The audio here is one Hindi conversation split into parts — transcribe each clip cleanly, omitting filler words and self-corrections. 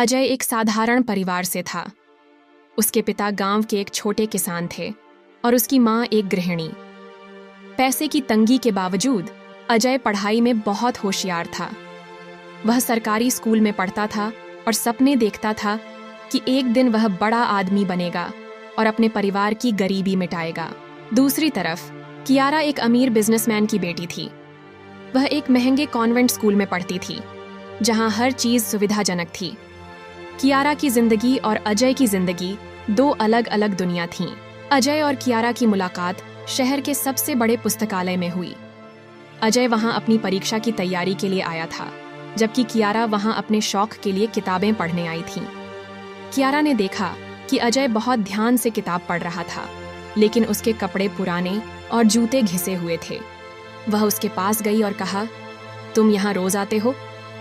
अजय एक साधारण परिवार से था। उसके पिता गांव के एक छोटे किसान थे और उसकी मां एक गृहिणी। पैसे की तंगी के बावजूद अजय पढ़ाई में बहुत होशियार था। वह सरकारी स्कूल में पढ़ता था और सपने देखता था कि एक दिन वह बड़ा आदमी बनेगा और अपने परिवार की गरीबी मिटाएगा। दूसरी तरफ कियारा एक अमीर बिजनेसमैन की बेटी थी। वह एक महंगे कॉन्वेंट स्कूल में पढ़ती थी, जहां हर चीज सुविधाजनक थी। कियारा की जिंदगी और अजय की जिंदगी दो अलग अलग दुनिया थीं। अजय और कियारा की मुलाकात शहर के सबसे बड़े पुस्तकालय में हुई। अजय वहां अपनी परीक्षा की तैयारी के लिए आया था, जबकि कियारा वहां अपने शौक के लिए किताबें पढ़ने आई थी। कियारा ने देखा कि अजय बहुत ध्यान से किताब पढ़ रहा था, लेकिन उसके कपड़े पुराने और जूते घिसे हुए थे। वह उसके पास गई और कहा, तुम यहाँ रोज आते हो?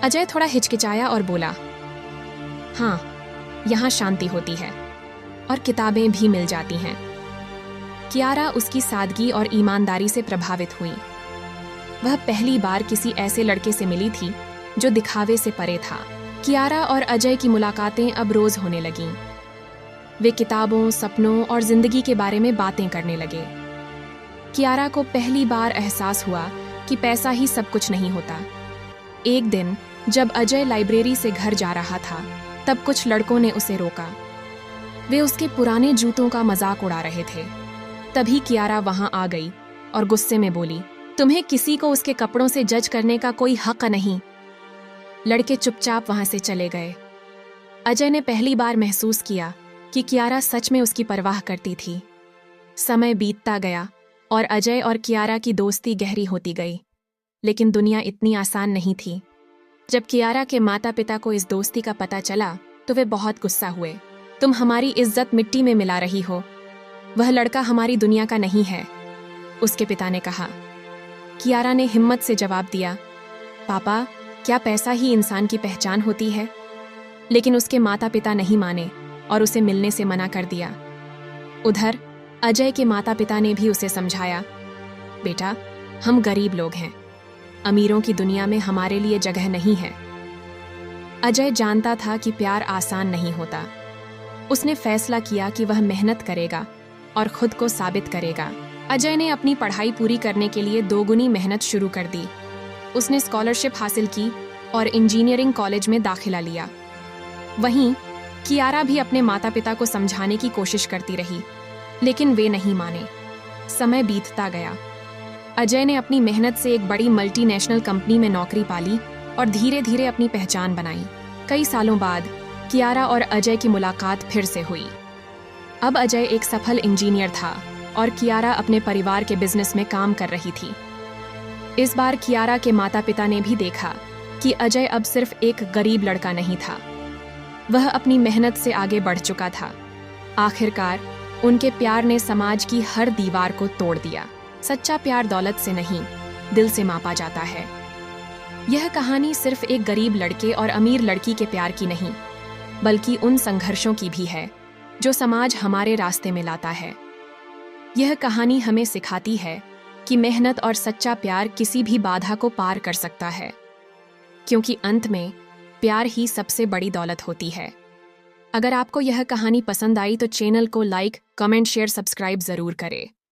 अजय थोड़ा हिचकिचाया और बोला, हाँ, यहाँ शांति होती है और किताबें भी मिल जाती हैं। कियारा उसकी सादगी और ईमानदारी से प्रभावित हुई। वह पहली बार किसी ऐसे लड़के से मिली थी जो दिखावे से परे था। कियारा और अजय की मुलाकातें अब रोज होने लगीं। वे किताबों, सपनों और जिंदगी के बारे में बातें करने लगे। कियारा को पहली बार एहसास हुआ कि पैसा ही सब कुछ नहीं होता। एक दिन जब अजय लाइब्रेरी से घर जा रहा था, तब कुछ लड़कों ने उसे रोका। वे उसके पुराने जूतों का मजाक उड़ा रहे थे। तभी कियारा वहां आ गई और गुस्से में बोली, तुम्हें किसी को उसके कपड़ों से जज करने का कोई हक नहीं। लड़के चुपचाप वहां से चले गए। अजय ने पहली बार महसूस किया कि कियारा सच में उसकी परवाह करती थी। समय बीतता गया और अजय और कियारा की दोस्ती गहरी होती गई। लेकिन दुनिया इतनी आसान नहीं थी। जब कियारा के माता पिता को इस दोस्ती का पता चला तो वे बहुत गुस्सा हुए। तुम हमारी इज्जत मिट्टी में मिला रही हो। वह लड़का हमारी दुनिया का नहीं है, उसके पिता ने कहा। कियारा ने हिम्मत से जवाब दिया, पापा, क्या पैसा ही इंसान की पहचान होती है? लेकिन उसके माता पिता नहीं माने और उसे मिलने से मना कर दिया। उधर अजय के माता पिता ने भी उसे समझाया, बेटा, हम गरीब लोग हैं, अमीरों की दुनिया में हमारे लिए जगह नहीं है। अजय जानता था कि प्यार आसान नहीं होता। उसने फैसला किया कि वह मेहनत करेगा और खुद को साबित करेगा। अजय ने अपनी पढ़ाई पूरी करने के लिए दोगुनी मेहनत शुरू कर दी। उसने स्कॉलरशिप हासिल की और इंजीनियरिंग कॉलेज में दाखिला लिया। वहीं कियारा भी अपने माता पिता को समझाने की कोशिश करती रही, लेकिन वे नहीं माने। समय बीतता गया। अजय ने अपनी मेहनत से एक बड़ी मल्टीनेशनल कंपनी में नौकरी पाली और धीरे धीरे अपनी पहचान बनाई। कई सालों बाद कियारा और अजय की मुलाकात फिर से हुई। अब अजय एक सफल इंजीनियर था और कियारा अपने परिवार के बिजनेस में काम कर रही थी। इस बार कियारा के माता पिता ने भी देखा कि अजय अब सिर्फ एक गरीब लड़का नहीं था। वह अपनी मेहनत से आगे बढ़ चुका था। आखिरकार उनके प्यार ने समाज की हर दीवार को तोड़ दिया। सच्चा प्यार दौलत से नहीं, दिल से मापा जाता है। यह कहानी सिर्फ एक गरीब लड़के और अमीर लड़की के प्यार की नहीं, बल्कि उन संघर्षों की भी है जो समाज हमारे रास्ते में लाता है। यह कहानी हमें सिखाती है कि मेहनत और सच्चा प्यार किसी भी बाधा को पार कर सकता है, क्योंकि अंत में प्यार ही सबसे बड़ी दौलत होती है। अगर आपको यह कहानी पसंद आई तो चैनल को लाइक, कमेंट, शेयर, सब्सक्राइब जरूर करें।